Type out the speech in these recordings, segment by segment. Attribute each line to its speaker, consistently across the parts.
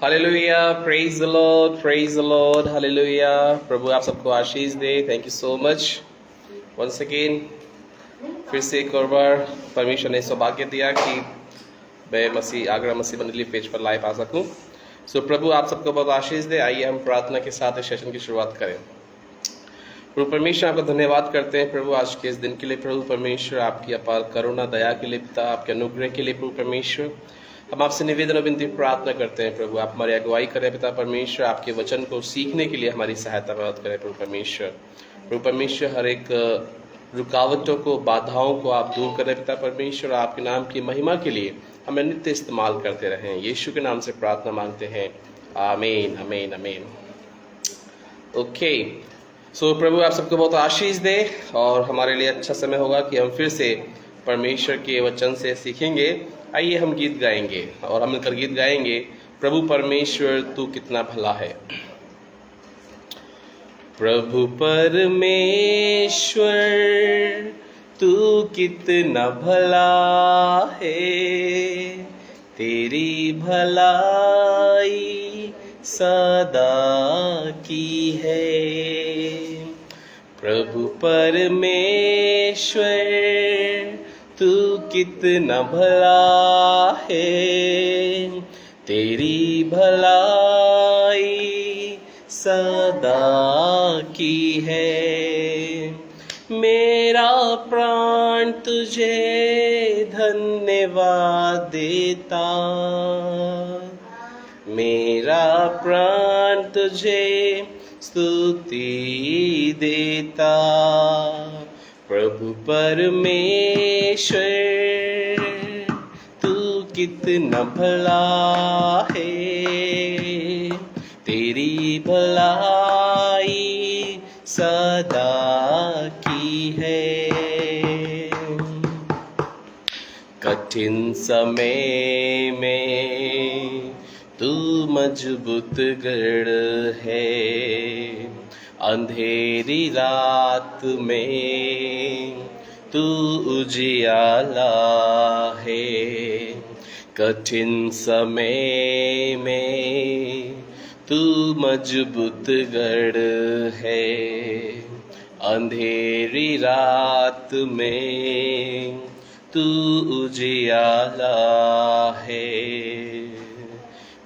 Speaker 1: Hallelujah, praise the lord, praise the lord, hallelujah. प्रभु आप सबको आशीष दे। Thank you so much once again. फिर से एक और बार परमेश्वर ने सौभाग्य दिया कि मैं आगरा मसीह मंडली पेज पर लाइव आ सकूं। सो प्रभु आप सबको बहुत आशीष दे। आइए हम प्रार्थना के साथ इस सेशन की शुरुआत करें। प्रभु परमेश्वर आपका धन्यवाद करते हैं प्रभु आज के इस दिन के लिए। प्रभु परमेश्वर आपकी अपार करुणा दया के लिए पिता, आपके अनुग्रह के लिए प्रभु परमेश्वर हम आपसे निवेदन और विनती प्रार्थना करते हैं प्रभु, आप हमारी अगुवाई करें पिता परमेश्वर। आपके वचन को सीखने के लिए हमारी सहायता मदद करें प्रभु परमेश्वर। प्रभु परमेश्वर हर एक रुकावटों को, बाधाओं को आप दूर करें पिता परमेश्वर। आपके नाम की महिमा के लिए हमें नित्य इस्तेमाल करते रहें। यीशु के नाम से प्रार्थना मांगते हैं, आमीन आमीन आमीन। ओके, सो प्रभु आप सबको बहुत आशीष दे और हमारे लिए अच्छा समय होगा कि हम फिर से परमेश्वर के वचन से सीखेंगे। आइए हम गीत गाएंगे और हम मिलकर गीत गाएंगे, प्रभु परमेश्वर तू कितना भला है। प्रभु परमेश्वर तू कितना भला है, तेरी भलाई सदा की है। प्रभु परमेश्वर तू कितना भला है, तेरी भलाई सदा की है। मेरा प्राण तुझे धन्यवाद देता, मेरा प्राण तुझे स्तुति देता। प्रभु परमेश्वर तू कितना भला है, तेरी भलाई सदा की है। कठिन समय में तू मजबूत गढ़ है, अंधेरी रात में तू उजियाला है। कठिन समय में तू मजबूत गढ़ है, अंधेरी रात में तू उजियाला है।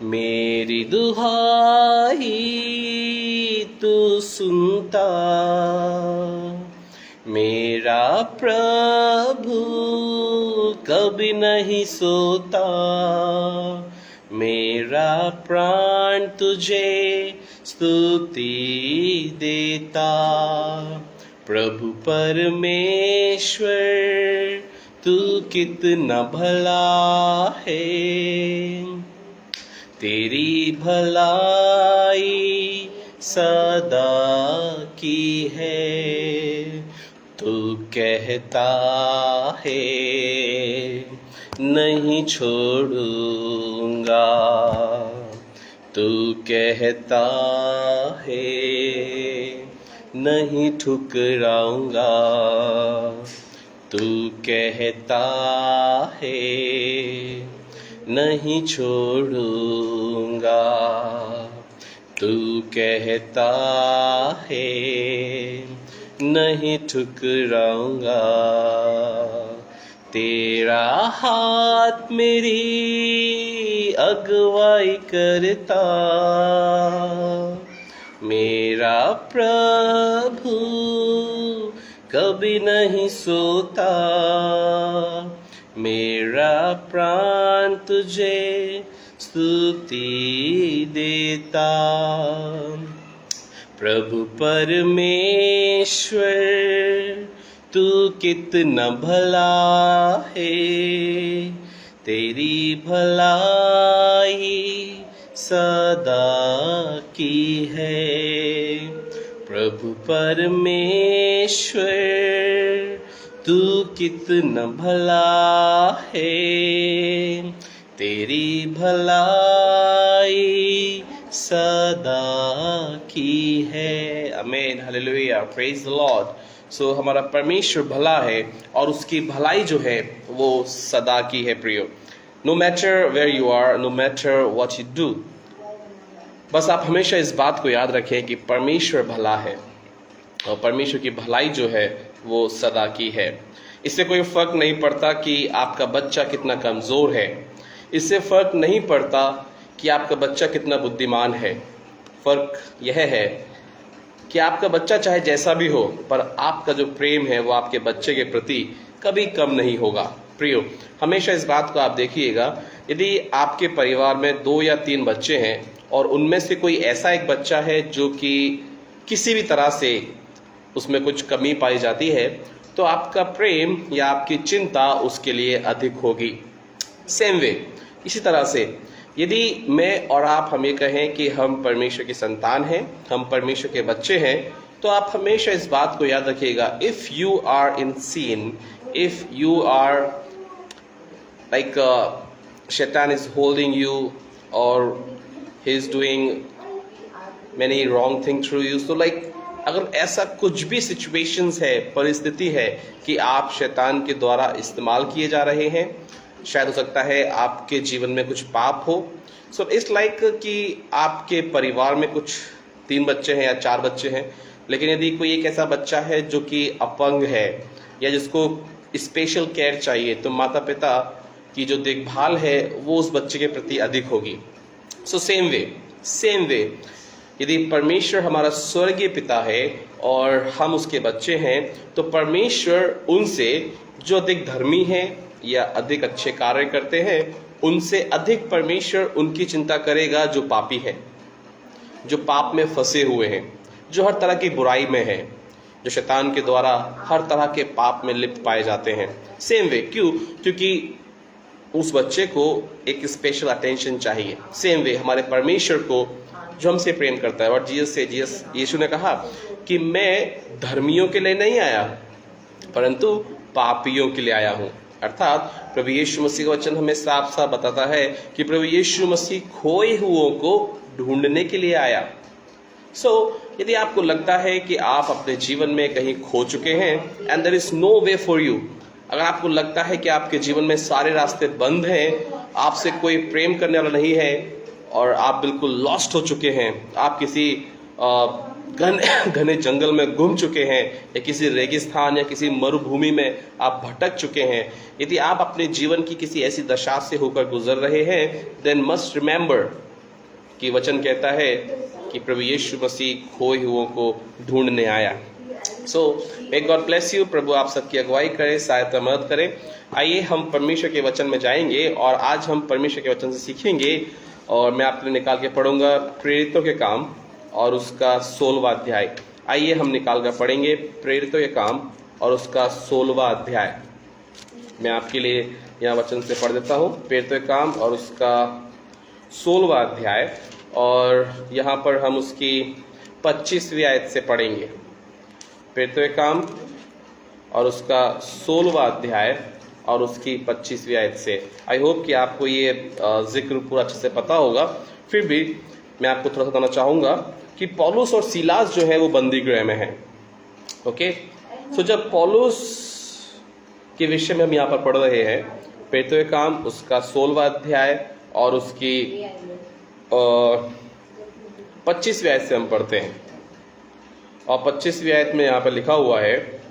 Speaker 1: मेरी दुहाई तू सुनता, मेरा प्रभु कभी नहीं सोता। मेरा प्राण तुझे स्तुति देता। प्रभु परमेश्वर तू कितना भला है, तेरी भलाई सदा की है। तू कहता है नहीं छोड़ूंगा, तू कहता है नहीं ठुकराऊंगा। तू कहता है नहीं छोड़ूंगा, तू कहता है नहीं ठुकराऊंगा। तेरा हाथ मेरी अगुवाई करता, मेरा प्रभु कभी नहीं सोता। मेरा प्राण तुझे स्तुति देता। प्रभु परमेश्वर तू कितना भला है, तेरी भलाई सदा की है। प्रभु परमेश्वर तू कितना भला है, तेरी भलाई सदा की है। आमीन, हालेलुया, प्रेज द लॉर्ड। सो हमारा परमेश्वर भला है और उसकी भलाई जो है वो सदा की है प्रियो। No matter where you are, no matter what you do, बस आप हमेशा इस बात को याद रखें कि परमेश्वर भला है और परमेश्वर की भलाई जो है वो सदा की है। इससे कोई फर्क नहीं पड़ता कि आपका बच्चा कितना कमज़ोर है, इससे फर्क नहीं पड़ता कि आपका बच्चा कितना बुद्धिमान है। फर्क यह है कि आपका बच्चा चाहे जैसा भी हो, पर आपका जो प्रेम है वो आपके बच्चे के प्रति कभी कम नहीं होगा। प्रियो, हमेशा इस बात को आप देखिएगा, यदि आपके परिवार में 2 या 3 बच्चे हैं और उनमें से कोई ऐसा एक बच्चा है जो कि किसी भी तरह से उसमें कुछ कमी पाई जाती है, तो आपका प्रेम या आपकी चिंता उसके लिए अधिक होगी। सेम वे, इसी तरह से यदि मैं और आप हम ये कहें कि हम परमेश्वर की संतान हैं, हम परमेश्वर के बच्चे हैं, तो आप हमेशा इस बात को याद रखिएगा, if you are in sin, if you are like शैतान इज होल्डिंग यू और he is doing many wrong thing through you, so like अगर ऐसा कुछ भी सिचुएशंस है, परिस्थिति है कि आप शैतान के द्वारा इस्तेमाल किए जा रहे हैं, शायद हो सकता है आपके जीवन में कुछ पाप हो। सो इट्स लाइक कि आपके परिवार में कुछ 3 बच्चे हैं या 4 बच्चे हैं, लेकिन यदि कोई एक ऐसा बच्चा है जो कि अपंग है या जिसको स्पेशल केयर चाहिए, तो माता पिता की जो देखभाल है वो उस बच्चे के प्रति अधिक होगी। सो सेम वे यदि परमेश्वर हमारा स्वर्गीय पिता है और हम उसके बच्चे हैं, तो परमेश्वर उनसे जो अधिक धर्मी हैं या अधिक अच्छे कार्य करते हैं, उनसे अधिक परमेश्वर उनकी चिंता करेगा जो पापी है, जो पाप में फंसे हुए हैं, जो हर तरह की बुराई में है, जो शैतान के द्वारा हर तरह के पाप में लिप्त पाए जाते हैं। सेम वे, क्यों? क्योंकि उस बच्चे को एक स्पेशल अटेंशन चाहिए। सेम वे हमारे परमेश्वर को जो हमसे प्रेम करता है, और यीशु ने कहा कि मैं धर्मियों के लिए नहीं आया परंतु पापियों के लिए आया हूं। अर्थात प्रभु यीशु मसीह का वचन हमें साफ साफ बताता है कि प्रभु यीशु मसीह खोए हुओं को ढूंढने के लिए आया। यदि आपको लगता है कि आप अपने जीवन में कहीं खो चुके हैं, and there is no way for you, अगर आपको लगता है कि आपके जीवन में सारे रास्ते बंद हैं, आपसे कोई प्रेम करने वाला नहीं है और आप बिल्कुल लॉस्ट हो चुके हैं, आप किसी घने जंगल में घूम चुके हैं या किसी रेगिस्तान या किसी मरुभूमि में आप भटक चुके हैं, यदि आप अपने जीवन की किसी ऐसी दशा से होकर गुजर रहे हैं, देन मस्ट रिमेंबर कि वचन कहता है कि प्रभु यीशु मसीह खोए हुओं को ढूंढने आया। May God bless you. प्रभु आप सबकी अगुवाई करे, सहायता मदद करे। आइए हम परमेश्वर के वचन में जाएंगे और आज हम परमेश्वर के वचन से सीखेंगे, और मैं आपके लिए निकाल के पढ़ूंगा प्रेरितों के काम और उसका 16वां अध्याय। आइए हम निकाल कर पढ़ेंगे प्रेरितों के काम और उसका 16वां अध्याय। मैं आपके लिए यहाँ वचन से पढ़ देता हूँ, प्रेरितों के काम और उसका 16वां अध्याय, और यहाँ पर हम उसकी 25वीं आयत से पढ़ेंगे। प्रेरितों के काम और उसका 16वां अध्याय और उसकी 25वीं आयत से। आई होप कि आपको ये जिक्र पूरा अच्छे से पता होगा, फिर भी मैं आपको थोड़ा सा बताना चाहूँगा कि पौलुस और सीलास जो है वो बंदी गृह में हैं। ओके, सो जब पौलुस के विषय में हम यहाँ पर पढ़ रहे हैं, प्रेरितों के काम उसका 16वां अध्याय और उसकी 25वीं आयत से हम पढ़ते हैं। और 25वीं आयत में यहाँ पर लिखा हुआ है,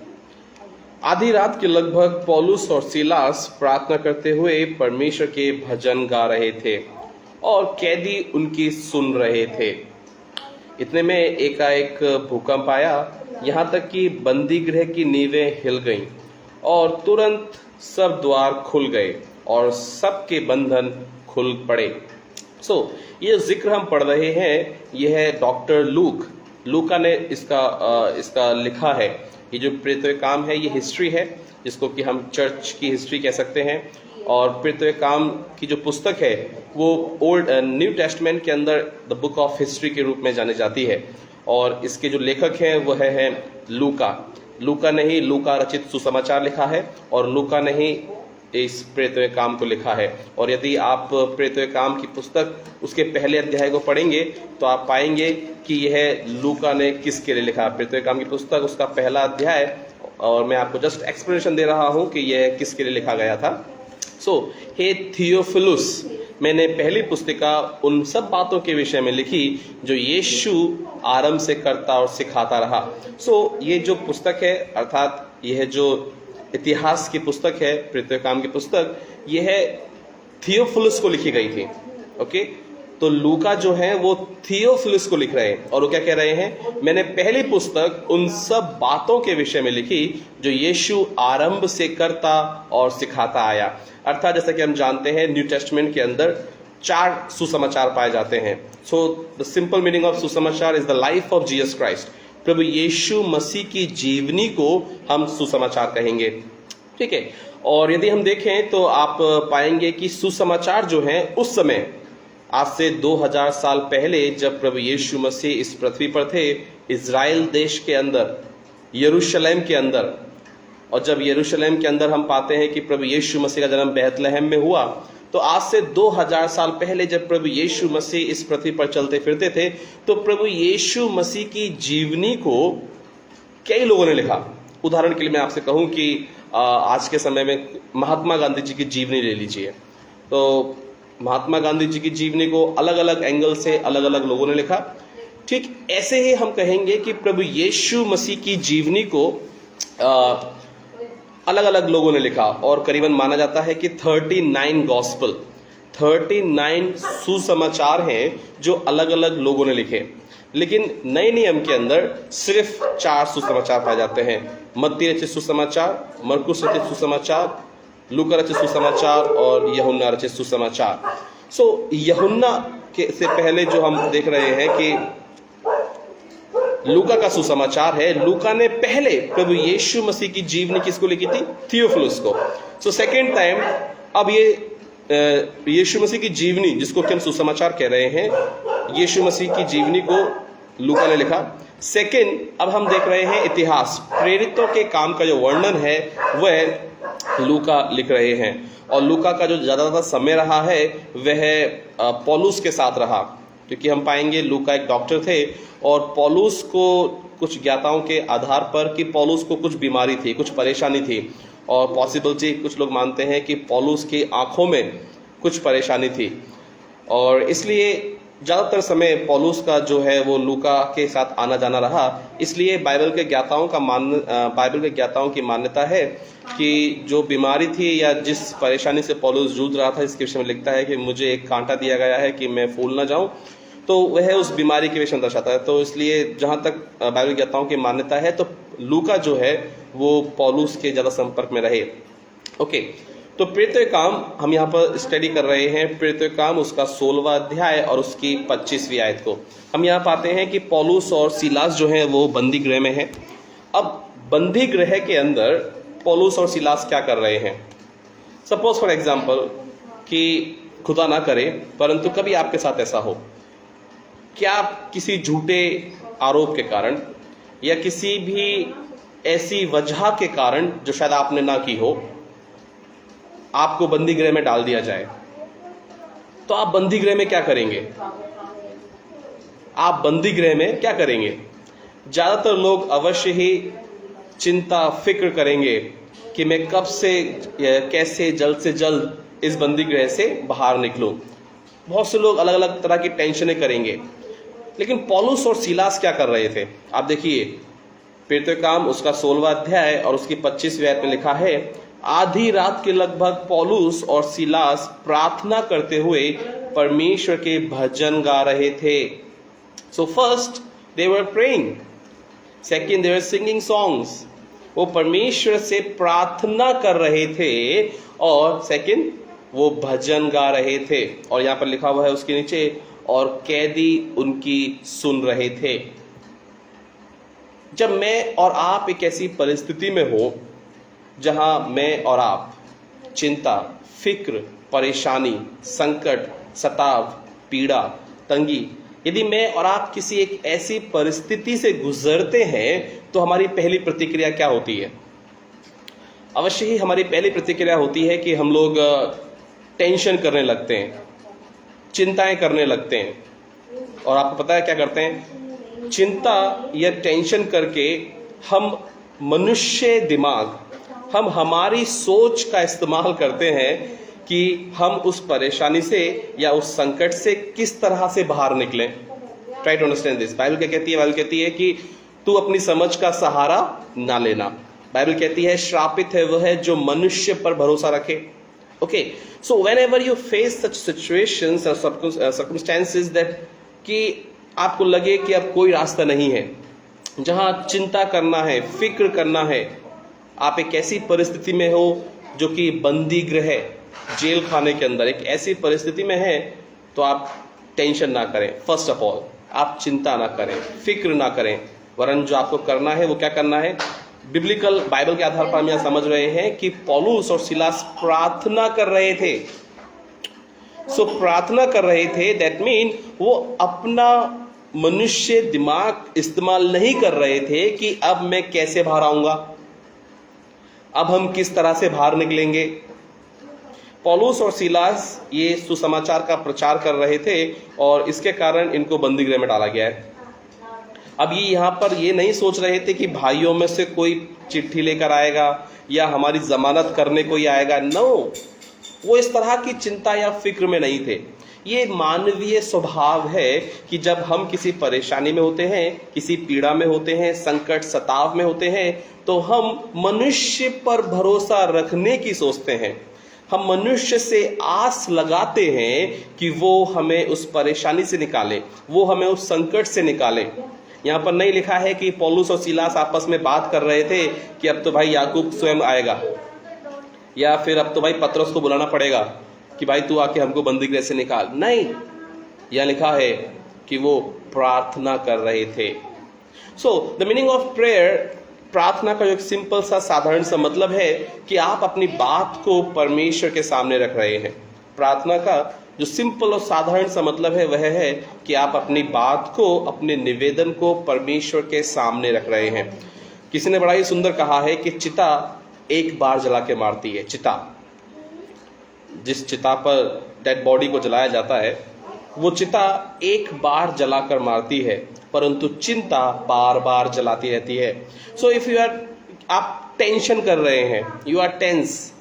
Speaker 1: आधी रात के लगभग पौलुस और सीलास प्रार्थना करते हुए परमेश्वर के भजन गा रहे थे और कैदी उनकी सुन रहे थे। इतने में एकाएक भूकंप आया, यहाँ तक कि बंदी गृह की नींवें हिल गईं और तुरंत सब द्वार खुल गए और सबके बंधन खुल पड़े। ये जिक्र हम पढ़ रहे हैं, यह है डॉक्टर लूका ने इसका लिखा है। ये जो प्रेरितों के काम है, ये हिस्ट्री है जिसको कि हम चर्च की हिस्ट्री कह सकते हैं। और प्रेरितों के काम की जो पुस्तक है वो ओल्ड न्यू टेस्टमेंट के अंदर द बुक ऑफ हिस्ट्री के रूप में जानी जाती है। और इसके जो लेखक हैं वो है लूका ने ही लूका रचित सुसमाचार लिखा है, और लूका ने ही इस प्रेरितों के काम को लिखा है। और यदि आप प्रेरितों के काम की पुस्तक उसके पहले अध्याय को पढ़ेंगे तो आप पाएंगे कि यह लूका ने किसके लिए लिखा। प्रेरितों के काम की पुस्तक उसका पहला अध्याय, और मैं आपको जस्ट एक्सप्लेनेशन दे रहा हूं कि यह किसके लिए लिखा गया था। हे थियोफिलुस, मैंने पहली पुस्तिका उन सब बातों के विषय में लिखी जो यीशु आरंभ से करता और सिखाता रहा। ये जो पुस्तक है, अर्थात यह जो इतिहास की पुस्तक है, प्रेरितों की पुस्तक, यह थियोफिलुस को लिखी गई थी। ओके, तो लूका जो है वो थियोफिलुस को लिख रहे हैं और वो क्या कह रहे हैं, मैंने पहली पुस्तक उन सब बातों के विषय में लिखी जो यीशु आरंभ से करता और सिखाता आया। अर्थात जैसा कि हम जानते हैं न्यू टेस्टमेंट के अंदर 4 सुसमाचार पाए जाते हैं। So the simple meaning of सुसमाचार is the life of Jesus Christ. प्रभु यीशु मसीह की जीवनी को हम सुसमाचार कहेंगे। ठीक है, और यदि हम देखें तो आप पाएंगे कि सुसमाचार जो है उस समय, आज से 2000 साल पहले जब प्रभु यीशु मसीह इस पृथ्वी पर थे, इज़राइल देश के अंदर, यरूशलेम के अंदर, और जब यरूशलेम के अंदर हम पाते हैं कि प्रभु यीशु मसीह का जन्म बैतलहम में हुआ, तो आज से 2000 साल पहले जब प्रभु यीशु मसीह इस पृथ्वी पर चलते फिरते थे, तो प्रभु यीशु मसीह की जीवनी को कई लोगों ने लिखा। उदाहरण के लिए मैं आपसे कहूं कि आज के समय में महात्मा गांधी जी की जीवनी ले लीजिए, तो महात्मा गांधी जी की जीवनी को अलग अलग एंगल से अलग अलग लोगों ने लिखा। ठीक ऐसे ही हम कहेंगे कि प्रभु यीशु मसीह की जीवनी को अलग अलग लोगों ने लिखा, और करीबन माना जाता है कि 39 गॉस्पल, 39 सुसमाचार हैं जो अलग अलग लोगों ने लिखे। लेकिन नए नियम के अंदर सिर्फ 4 सुसमाचार पाए जाते हैं। मत्ती रचित सुसमाचार, मरकुस रचित सुसमाचार, लूका रचित सुसमाचार और यूहन्ना रचित सुसमाचार। यूहन्ना के से पहले जो हम देख रहे हैं कि लूका का सुसमाचार है, लूका ने पहले प्रभु यीशु मसीह की जीवनी किसको लिखी थी, थियोफिलुस को। सेकेंड टाइम अब ये यीशु मसीह की जीवनी, जिसको कि हम सुसमाचार कह रहे हैं, यीशु मसीह की जीवनी को लूका ने लिखा। सेकेंड, अब हम देख रहे हैं इतिहास, प्रेरितों के काम का जो वर्णन है वह लूका लिख रहे हैं, और लूका का जो ज्यादातर समय रहा है वह पौलुस के साथ रहा, क्योंकि हम पाएंगे लूका एक डॉक्टर थे और पौलुस को कुछ ज्ञाताओं के आधार पर कि पौलुस को कुछ बीमारी थी, कुछ परेशानी थी, और पॉसिबिलिटी कुछ लोग मानते हैं कि पौलुस की आंखों में कुछ परेशानी थी, और इसलिए ज़्यादातर समय पौलुस का जो है वो लूका के साथ आना जाना रहा। इसलिए बाइबल के ज्ञाताओं की मान्यता है कि जो बीमारी थी या जिस परेशानी से पौलुस जूझ रहा था, इसके विषय में लिखता है कि मुझे एक कांटा दिया गया है कि मैं फूल ना जाऊं, तो वह उस बीमारी के विषय में दर्शाता है। तो इसलिए जहां तक बाइबल ज्ञाताओं की मान्यता है, तो लूका जो है वो पौलुस के ज़्यादा संपर्क में रहे। ओके, तो प्रेरितों काम हम यहाँ पर स्टडी कर रहे हैं। प्रेरितों काम उसका 16वां अध्याय और उसकी 25वीं आयत को हम यहाँ पाते हैं कि पौलुस और सीलास जो है वो बंदी गृह में है। अब बंदी गृह के अंदर पौलुस और सीलास क्या कर रहे हैं? सपोज फॉर एग्जाम्पल कि खुदा ना करे परंतु कभी आपके साथ ऐसा हो, क्या आप किसी झूठे आरोप के कारण या किसी भी ऐसी वजह के कारण जो शायद आपने ना की हो, आपको बंदी गृह में डाल दिया जाए, तो आप बंदी गृह में क्या करेंगे? आप बंदी गृह में क्या करेंगे? ज्यादातर लोग अवश्य ही चिंता फिक्र करेंगे कि मैं कब से कैसे जल्द से जल्द इस बंदी गृह से बाहर निकलूं। बहुत से लोग अलग अलग तरह की टेंशनें करेंगे। लेकिन पौलुस और सीलास क्या कर रहे थे? आप देखिए, प्रेरितों काम उसका 16वां अध्याय और उसकी 25वीं आयत में लिखा है, आधी रात के लगभग पौलुस और सीलास प्रार्थना करते हुए परमेश्वर के भजन गा रहे थे। So first they were praying, second they were singing songs. वो परमेश्वर से प्रार्थना कर रहे थे और सेकंड वो भजन गा रहे थे। और यहां पर लिखा हुआ है उसके नीचे, और कैदी उनकी सुन रहे थे। जब मैं और आप एक ऐसी परिस्थिति में हो जहां मैं और आप चिंता, फिक्र, परेशानी, संकट, सताव, पीड़ा, तंगी, यदि मैं और आप किसी एक ऐसी परिस्थिति से गुजरते हैं तो हमारी पहली प्रतिक्रिया क्या होती है? अवश्य ही हमारी पहली प्रतिक्रिया होती है कि हम लोग टेंशन करने लगते हैं, चिंताएं करने लगते हैं। और आपको पता है क्या करते हैं? चिंता या टेंशन करके हम मनुष्य दिमाग, हम हमारी सोच का इस्तेमाल करते हैं कि हम उस परेशानी से या उस संकट से किस तरह से बाहर निकलें। Try to understand this. Bible क्या कहती है? बाइबल कहती है कि तू अपनी समझ का सहारा ना लेना। बाइबल कहती है श्रापित है वह है जो मनुष्य पर भरोसा रखे। Okay, so whenever you face such situations और सर्कमस्टेंसेस दैट कि आपको लगे कि अब कोई रास्ता नहीं है, जहां चिंता करना है, फिक्र करना है, आप एक ऐसी परिस्थिति में हो जो कि बंदी गृह, जेल खाने के अंदर एक ऐसी परिस्थिति में है, तो आप टेंशन ना करें। फर्स्ट ऑफ ऑल आप चिंता ना करें, फिक्र ना करें, वरन जो आपको करना है वो क्या करना है? बिब्लिकल बाइबल के आधार पर हम यह समझ रहे हैं कि पौलुस और सिलास प्रार्थना कर रहे थे। सो प्रार्थना कर रहे थे, दैट मीन वो अपना मनुष्य दिमाग इस्तेमाल नहीं कर रहे थे कि अब मैं कैसे बाहर आऊंगा, अब हम किस तरह से बाहर निकलेंगे। पौलुस और सिलास ये सुसमाचार का प्रचार कर रहे थे और इसके कारण इनको बंदीगृह में डाला गया है। अब ये यहाँ पर ये नहीं सोच रहे थे कि भाइयों में से कोई चिट्ठी लेकर आएगा या हमारी जमानत करने कोई आएगा। नो, वो इस तरह की चिंता या फिक्र में नहीं थे। ये मानवीय स्वभाव है कि जब हम किसी परेशानी में होते हैं, किसी पीड़ा में होते हैं, संकट सताव में होते हैं, तो हम मनुष्य पर भरोसा रखने की सोचते हैं। हम मनुष्य से आस लगाते हैं कि वो हमें उस परेशानी से निकाले, वो हमें उस संकट से निकाले। यहाँ पर नहीं लिखा है कि पौलुस और सिलास आपस में बात कर रहे थे कि अब तो भाई याकूब स्वयं आएगा, या फिर अब तो भाई पतरस को बुलाना पड़ेगा कि भाई तू आके हमको बंदीगृह से निकाल। नहीं, यह लिखा है कि वो प्रार्थना कर रहे थे। So the meaning of prayer, प्रार्थना का जो एक सिंपल सा साधारण सा मतलब है कि आप अपनी बात को परमेश्वर के सामने रख रहे हैं। प्रार्थना का जो सिंपल और साधारण सा मतलब है वह है कि आप अपनी बात को, अपने निवेदन को परमेश्वर के सामने रख रहे हैं। किसी ने बड़ा ही सुंदर कहा है कि चिता एक बार जला के मारती है। चिता, जिस चिता पर डेड बॉडी को जलाया जाता है, वो चिता एक बार जलाकर मारती है, परंतु चिंता बार बार जलाती रहती है। सो इफ यू आर, आप टेंशन कर रहे हैं, यू आर टेंस,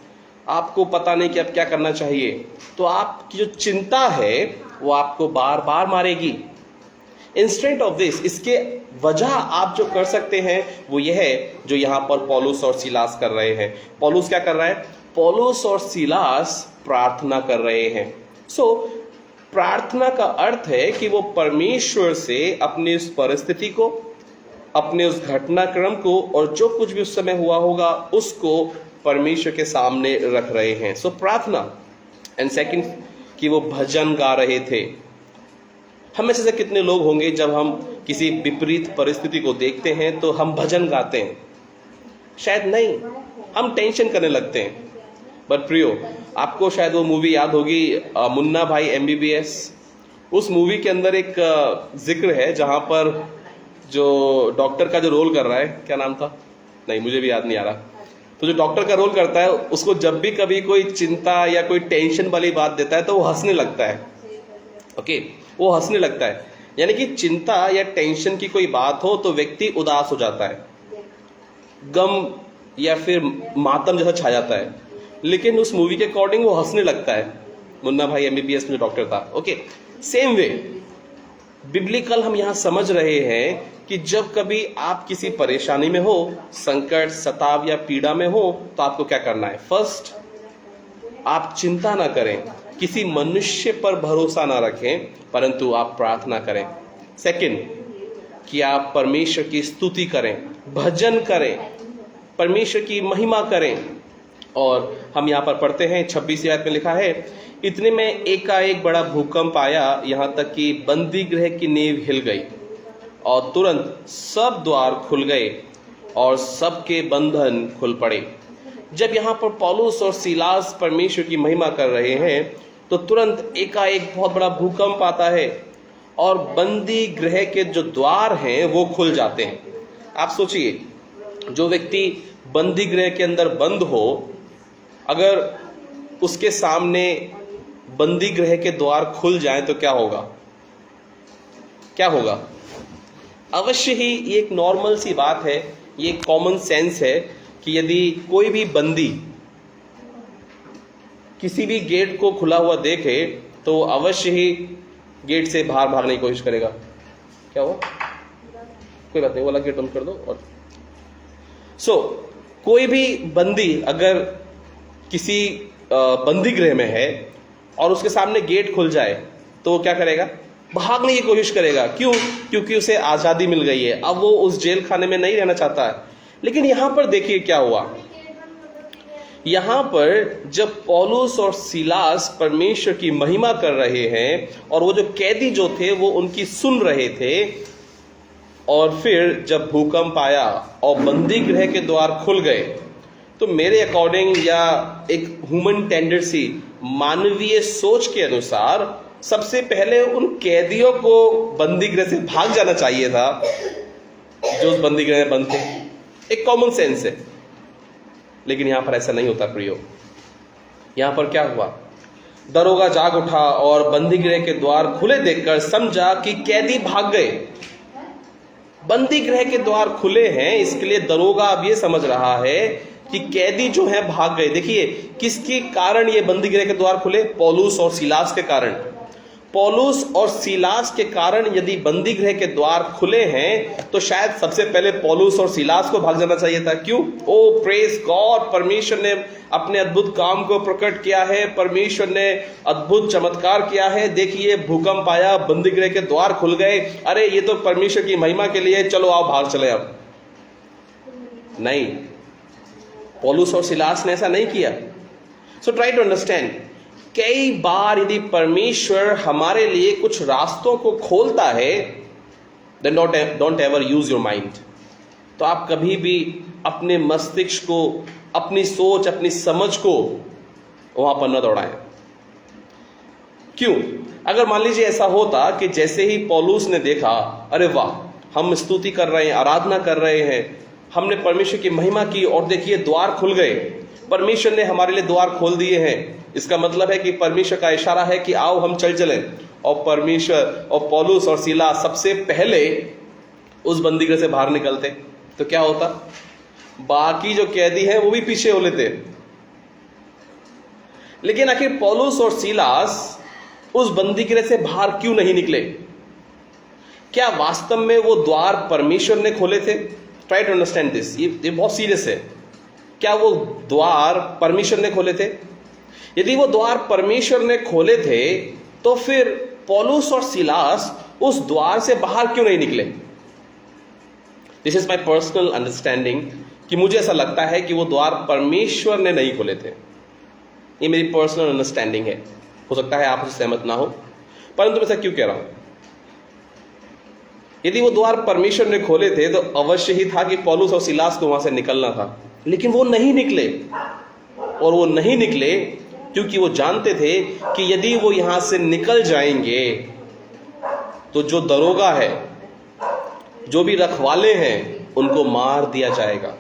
Speaker 1: आपको पता नहीं कि अब क्या करना चाहिए, तो आपकी जो चिंता है वो आपको बार बार मारेगी। इंस्टेंट ऑफ दिस, इसके वजह आप जो कर सकते हैं वो यह है जो यहाँ पर पौलुस और सिलास कर रहे हैं। पौलुस क्या कर रहा है? पौलुस और सिलास प्रार्थना कर रहे हैं। सो प्रार्थना का अर्थ है कि वो परमेश्वर से अपनी उस परिस्थिति को, अपने उस घटनाक्रम को और जो कुछ भी उस समय हुआ होगा उसको परमेश्वर के सामने रख रहे हैं। सो प्रार्थना। एंड सेकंड कि वो भजन गा रहे थे। हम में से कितने लोग होंगे जब हम किसी विपरीत परिस्थिति को देखते हैं तो हम भजन गाते हैं? शायद नहीं, हम टेंशन करने लगते हैं। बट प्रियो, आपको शायद वो मूवी याद होगी, मुन्ना भाई MBBS। उस मूवी के अंदर एक जिक्र है जहां पर जो डॉक्टर का जो रोल कर रहा है, क्या नाम था, नहीं मुझे भी याद नहीं आ रहा, तो जो डॉक्टर का रोल करता है उसको जब भी कभी कोई चिंता या कोई टेंशन वाली बात देता है तो वो हंसने लगता है। ओके, वो हंसने लगता है। यानी कि चिंता या टेंशन की कोई बात हो तो व्यक्ति उदास हो जाता है, गम या फिर मातम जैसा छा जाता है। लेकिन उस मूवी के अकॉर्डिंग वो हंसने लगता है, मुन्ना भाई MBBS में जो डॉक्टर था। ओके, सेम वे बिब्लिकल हम यहाँ समझ रहे हैं कि जब कभी आप किसी परेशानी में हो, संकट सताव या पीड़ा में हो, तो आपको क्या करना है? फर्स्ट, आप चिंता ना करें, किसी मनुष्य पर भरोसा ना रखें, परंतु आप प्रार्थना करें। सेकंड, कि आप परमेश्वर की स्तुति करें, भजन करें, परमेश्वर की महिमा करें। और हम यहाँ पर पढ़ते हैं 26 आयत में लिखा है, इतने में एकाएक बड़ा भूकंप आया, यहाँ तक कि बंदी गृह की नींव हिल गई और तुरंत सब द्वार खुल गए और सबके बंधन खुल पड़े। जब यहाँ पर पौलुस और सिलास परमेश्वर की महिमा कर रहे हैं तो तुरंत एकाएक बहुत बड़ा भूकंप आता है और बंदी गृह के जो द्वार हैं वो खुल जाते हैं। आप सोचिए, जो व्यक्ति बंदी गृह के अंदर बंद हो, अगर उसके सामने बंदी गृह के द्वार खुल जाएं तो क्या होगा? क्या होगा? अवश्य ही ये एक नॉर्मल सी बात है, ये कॉमन सेंस है कि यदि कोई भी बंदी किसी भी गेट को खुला हुआ देखे तो अवश्य ही गेट से बाहर भागने की कोशिश करेगा। क्या हुआ? कोई बात नहीं, वाला गेट बंद कर दो। और कोई भी बंदी अगर किसी बंदी गृह में है और उसके सामने गेट खुल जाए तो वो क्या करेगा? भागने की कोशिश करेगा। क्यों? क्योंकि उसे आजादी मिल गई है, अब वो उस जेल खाने में नहीं रहना चाहता है। लेकिन यहां पर देखिए क्या हुआ। यहां पर जब पौलुस और सीलास परमेश्वर की महिमा कर रहे हैं और वो जो कैदी जो थे वो उनकी सुन रहे थे, और फिर जब भूकंप आया और बंदी गृह के द्वार खुल गए, तो मेरे अकॉर्डिंग या एक ह्यूमन टेंडेंसी, मानवीय सोच के अनुसार सबसे पहले उन कैदियों को बंदी गृह से भाग जाना चाहिए था जो उस बंदी गृह में बंद थे। एक कॉमन सेंस है। लेकिन यहां पर ऐसा नहीं होता प्रियो। यहां पर क्या हुआ? दरोगा जाग उठा और बंदी गृह के द्वार खुले देखकर समझा कि कैदी भाग गए। बंदी गृह के द्वार खुले हैं, इसके लिए दरोगा अब ये समझ रहा है कि कैदी जो है भाग गए। देखिए किसके कारण ये बंदी गृह के द्वार खुले? पौलुस और सीलास के कारण। पौलुस और सीलास के कारण यदि बंदी गृह के द्वार खुले हैं तो शायद सबसे पहले पौलुस और सीलास को भाग जाना चाहिए था। क्यों? ओ प्रेज गॉड, परमेश्वर ने अपने अद्भुत काम को प्रकट किया है, परमेश्वर ने अद्भुत चमत्कार किया है। देखिए भूकंप आया, बंदी गृह के द्वार खुल गए, अरे ये तो परमेश्वर की महिमा के लिए, चलो आओ भाग चले। अब नहीं, पौलुस और सीलास ने ऐसा नहीं किया। सो ट्राई टू अंडरस्टैंड, कई बार यदि परमेश्वर हमारे लिए कुछ रास्तों को खोलता है, then don't ever use your mind. तो आप कभी भी अपने मस्तिष्क को, अपनी सोच, अपनी समझ को वहां पर न दौड़ाएं। क्यों? अगर मान लीजिए ऐसा होता कि जैसे ही पौलुस ने देखा, अरे वाह, हम स्तुति कर रहे हैं, आराधना कर रहे हैं, हमने परमेश्वर की महिमा की और देखिए द्वार खुल गए, परमेश्वर ने हमारे लिए द्वार खोल दिए हैं, इसका मतलब है कि परमेश्वर का इशारा है कि आओ हम चलें। और परमेश्वर और पौलुस और सीला सबसे पहले उस बंदीगृह से बाहर निकलते, तो क्या होता? बाकी जो कैदी हैं वो भी पीछे हो लेते। लेकिन आखिर पौलुस और सीलास उस बंदीगृह से बाहर क्यों नहीं निकले? क्या वास्तव में वो द्वार परमेश्वर ने खोले थे? ट्राई टू अंडरस्टैंड दिस, ये बहुत सीरियस है। क्या वो द्वार परमेश्वर ने खोले थे? यदि वो द्वार परमेश्वर ने खोले थे तो फिर पौलुस और सीलास उस द्वार से बाहर क्यों नहीं निकले? This is my personal understanding कि मुझे ऐसा लगता है कि वो द्वार परमेश्वर ने नहीं खोले थे। ये मेरी पर्सनल अंडरस्टैंडिंग है, हो सकता है आप उससे सहमत ना हो, परंतु मैं ऐसा क्यों कह रहा हूं? यदि वो द्वार परमेश्वर ने खोले थे तो अवश्य ही था कि पौलुस और सीलास को वहां से निकलना था। लेकिन वो नहीं निकले, और वो नहीं निकले क्योंकि वो जानते थे कि यदि वो यहां से निकल जाएंगे तो जो दरोगा है, जो भी रखवाले हैं, उनको मार दिया जाएगा।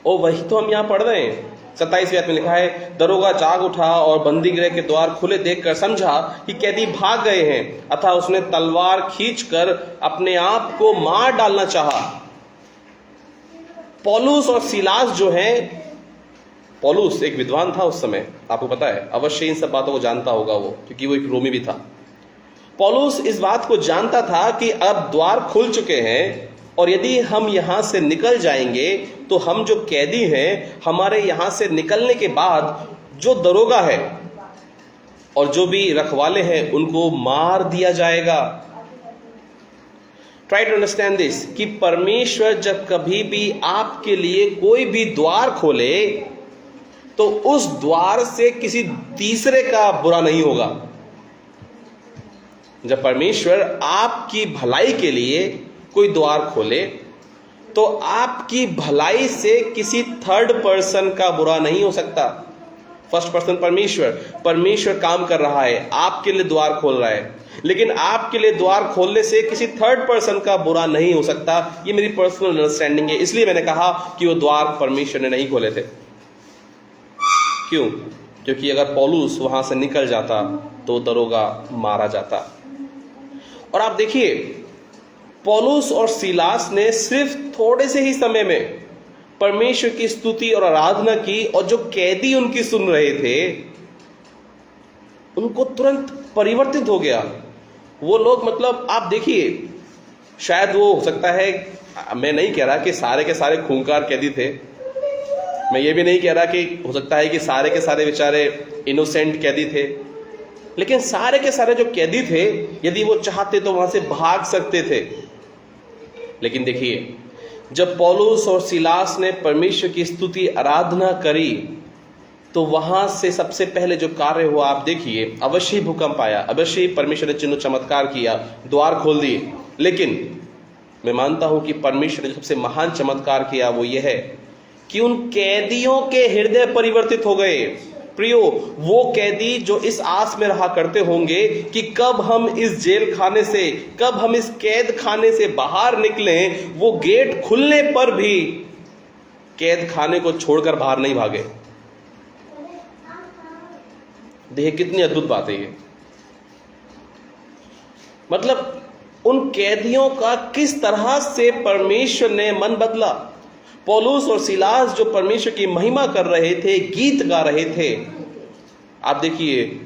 Speaker 1: और वही तो हम यहां पढ़ रहे हैं। 27वें आयत में लिखा है, दरोगा जाग उठा और बंदी गृह के द्वार खुले देखकर समझा कि कैदी भाग गए हैं, अतः उसने तलवार खींचकर अपने आप को मार डालना चाहा। पौलुस और सीलास जो हैं, पौलुस एक विद्वान था उस समय, आपको पता है, अवश्य इन सब बातों को जानता होगा वो, क्योंकि वो एक रोमी भी था। पौलुस इस बात को जानता था कि अब द्वार खुल चुके हैं और यदि हम यहां से निकल जाएंगे तो हम जो कैदी हैं, हमारे यहां से निकलने के बाद जो दरोगा है और जो भी रखवाले हैं उनको मार दिया जाएगा। ट्राई टू अंडरस्टैंड दिस कि परमेश्वर जब कभी भी आपके लिए कोई भी द्वार खोले तो उस द्वार से किसी तीसरे का बुरा नहीं होगा। जब परमेश्वर आपकी भलाई के लिए कोई द्वार खोले तो आपकी भलाई से किसी थर्ड पर्सन का बुरा नहीं हो सकता। फर्स्ट पर्सन परमेश्वर काम कर रहा है, आपके लिए द्वार खोल रहा है, लेकिन आपके लिए द्वार खोलने से किसी थर्ड पर्सन का बुरा नहीं हो सकता। ये मेरी पर्सनल अंडरस्टैंडिंग है, इसलिए मैंने कहा कि वो द्वार परमेश्वर ने नहीं खोले थे। क्यों? क्योंकि अगर पौलुस वहां से निकल जाता तो दरोगा मारा जाता। और आप देखिए, पौलुस और सीलास ने सिर्फ थोड़े से ही समय में परमेश्वर की स्तुति और आराधना की, और जो कैदी उनकी सुन रहे थे उनको तुरंत परिवर्तित हो गया। वो लोग, मतलब आप देखिए, शायद वो हो सकता है, मैं नहीं कह रहा कि सारे के सारे खूंखार कैदी थे, मैं ये भी नहीं कह रहा कि हो सकता है कि सारे के सारे बेचारे इनोसेंट कैदी थे, लेकिन सारे के सारे जो कैदी थे, यदि वो चाहते तो वहां से भाग सकते थे। लेकिन देखिए, जब पौलुस और सीलास ने परमेश्वर की स्तुति आराधना करी तो वहां से सबसे पहले जो कार्य हुआ आप देखिए, अवश्य ही भूकंप आया, अवश्य ही परमेश्वर ने चिन्ह चमत्कार किया, द्वार खोल दिए। लेकिन मैं मानता हूं कि परमेश्वर ने जो सबसे महान चमत्कार किया वो ये है कि उन कैदियों के हृदय परिवर्तित हो गए। प्रियो, वो कैदी जो इस आस में रहा करते होंगे कि कब हम इस जेल खाने से, कब हम इस कैद खाने से बाहर निकलें, वो गेट खुलने पर भी कैद खाने को छोड़कर बाहर नहीं भागे। देखिए कितनी अद्भुत बात है ये। मतलब उन कैदियों का किस तरह से परमेश्वर ने मन बदला। पौलुस और सीलास जो परमेश्वर की महिमा कर रहे थे, गीत गा रहे थे, आप देखिए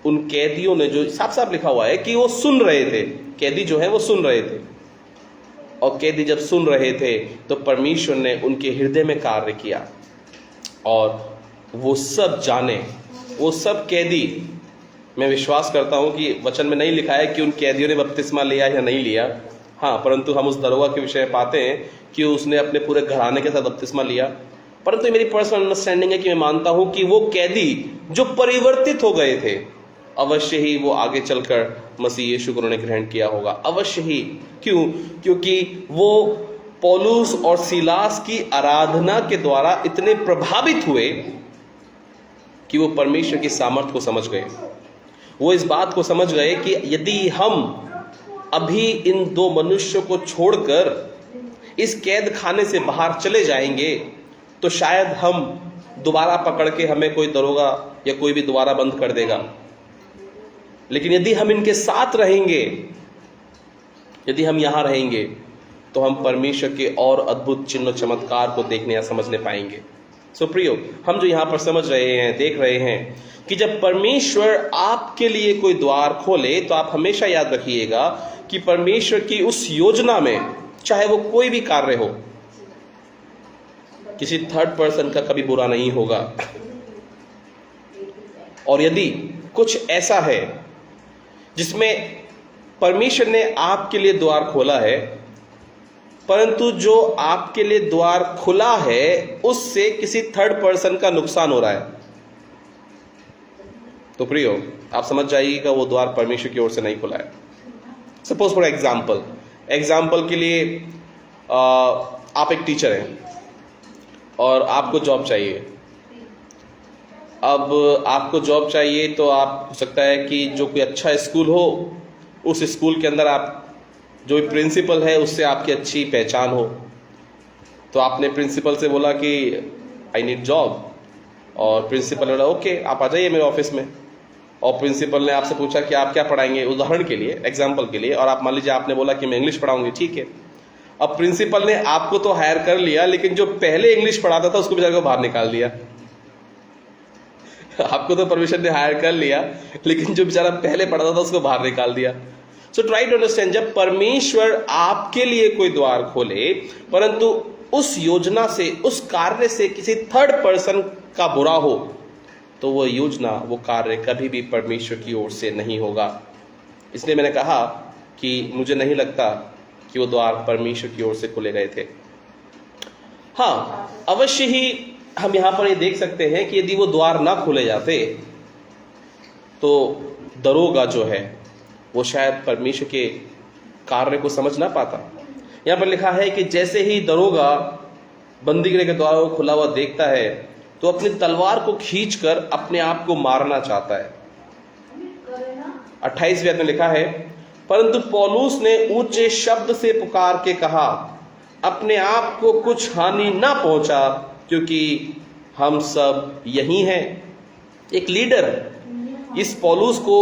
Speaker 1: उन कैदियों ने, जो साफ साफ लिखा हुआ है कि वो सुन रहे थे, कैदी जो है वो सुन रहे थे, और कैदी जब सुन रहे थे तो परमेश्वर ने उनके हृदय में कार्य किया, और वो सब जाने, वो सब कैदी, मैं विश्वास करता हूं कि वचन में नहीं लिखा है कि उन कैदियों ने बपतिस्मा लिया या नहीं लिया, हाँ, परंतु हम उस दरोगा के विषय में पाते हैं कि उसने अपने पूरे घराने के साथ बपतिस्मा लिया। परंतु मेरी पर्सनल अंडरस्टैंडिंग है कि मैं मानता हूं कि वो कैदी जो परिवर्तित हो गए थे, अवश्य ही वो आगे चलकर मसीह यीशु को उन्होंने ग्रहण किया होगा, अवश्य ही। क्यों? क्योंकि वो पौलुस और सीलास की आराधना के द्वारा इतने प्रभावित हुए कि वो परमेश्वर की सामर्थ को समझ गए। वो इस बात को समझ गए कि यदि हम अभी इन दो मनुष्यों को छोड़कर इस कैद खाने से बाहर चले जाएंगे तो शायद हम दोबारा पकड़ के हमें कोई दरोगा या कोई भी दोबारा बंद कर देगा। लेकिन यदि हम इनके साथ रहेंगे, यदि हम यहां रहेंगे, तो हम परमेश्वर के और अद्भुत चिन्ह चमत्कार को देखने या समझने पाएंगे। सो प्रियो, हम जो यहां पर समझ रहे हैं, देख रहे हैं कि जब परमेश्वर आपके लिए कोई द्वार खोले तो आप हमेशा याद रखिएगा कि परमेश्वर की उस योजना में, चाहे वो कोई भी कार्य हो, किसी थर्ड पर्सन का कभी बुरा नहीं होगा। और यदि कुछ ऐसा है जिसमें परमेश्वर ने आपके लिए द्वार खोला है, परंतु जो आपके लिए द्वार खुला है उससे किसी थर्ड पर्सन का नुकसान हो रहा है, तो प्रियो आप समझ जाइएगा वो द्वार परमेश्वर की ओर से नहीं खुला है। सपोज फॉर एग्जाम्पल के लिए आप एक टीचर हैं और आपको जॉब चाहिए। अब आपको जॉब चाहिए तो आप, हो सकता है कि जो कोई अच्छा स्कूल हो, उस स्कूल के अंदर आप जो भी प्रिंसिपल है उससे आपकी अच्छी पहचान हो। तो आपने प्रिंसिपल से बोला कि आई नीड जॉब, और प्रिंसिपल बोला ओके आप आ जाइए मेरे ऑफिस में। और प्रिंसिपल ने आपसे पूछा कि आप क्या पढ़ाएंगे, उदाहरण के लिए, एग्जाम्पल के लिए, और आप मान लीजिए आपने बोला कि मैं इंग्लिश पढ़ाऊंगी, ठीक है। अब प्रिंसिपल ने आपको तो हायर कर लिया, लेकिन जो पहले इंग्लिश पढ़ाता था उसको बेचारे को बाहर निकाल दिया। आपको तो परमिशन ने हायर कर लिया, लेकिन जो बेचारा पहले पढ़ाता था उसको बाहर निकाल दिया। सो ट्राई टू अंडरस्टैंड, जब परमेश्वर आपके लिए कोई द्वार खोले, परंतु उस योजना से, उस कार्य से किसी थर्ड पर्सन का बुरा हो, तो वो योजना, वो कार्य कभी भी परमेश्वर की ओर से नहीं होगा। इसलिए मैंने कहा कि मुझे नहीं लगता कि वो द्वार परमेश्वर की ओर से खोले गए थे। हाँ, अवश्य ही हम यहां पर ये देख सकते हैं कि यदि वो द्वार ना खोले जाते तो दरोगा जो है वो शायद परमेश्वर के कार्य को समझ ना पाता। यहां पर लिखा है कि जैसे ही दरोगा बंदीगृह के द्वार को खुला हुआ देखता है तो अपनी तलवार को खींचकर अपने आप को मारना चाहता है। 28वें आयत में लिखा है, परंतु पौलुस ने ऊंचे शब्द से पुकार के कहा, अपने आप को कुछ हानि ना पहुंचा, क्योंकि हम सब यही हैं। एक लीडर, इस पौलुस को,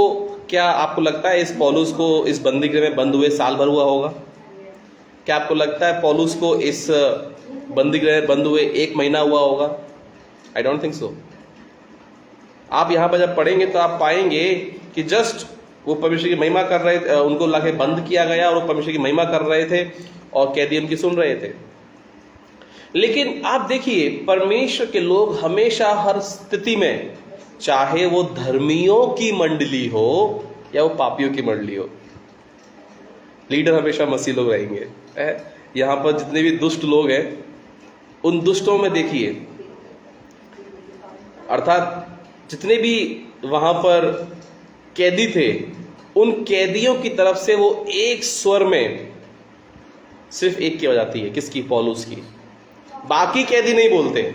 Speaker 1: क्या आपको लगता है इस पौलुस को इस बंदीगृह में बंद हुए साल भर हुआ होगा? क्या आपको लगता है पौलुस को इस बंदी गृह बंद हुए 1 महीना हुआ होगा? I don't think so. आप यहाँ पर जब पढ़ेंगे तो आप पाएंगे कि जस्ट वो परमेश्वर की महिमा कर रहे थे, उनको लाके बंद किया गया और वो परमेश्वर की महिमा कर रहे थे और कैदी उनकी सुन रहे थे। लेकिन आप देखिए, परमेश्वर के लोग हमेशा हर स्थिति में, चाहे वो धर्मियों की मंडली हो या वो पापियों की मंडली हो, लीडर हमेशा मसीह लोग रहेंगे। यहाँ पर जितने भी दुष्ट लोग हैं, उन दुष्टों में देखिए, अर्थात जितने भी वहां पर कैदी थे, उन कैदियों की तरफ से वो एक स्वर में सिर्फ एक की आवाज आती है, किसकी? पौलुस की। बाकी कैदी नहीं बोलते।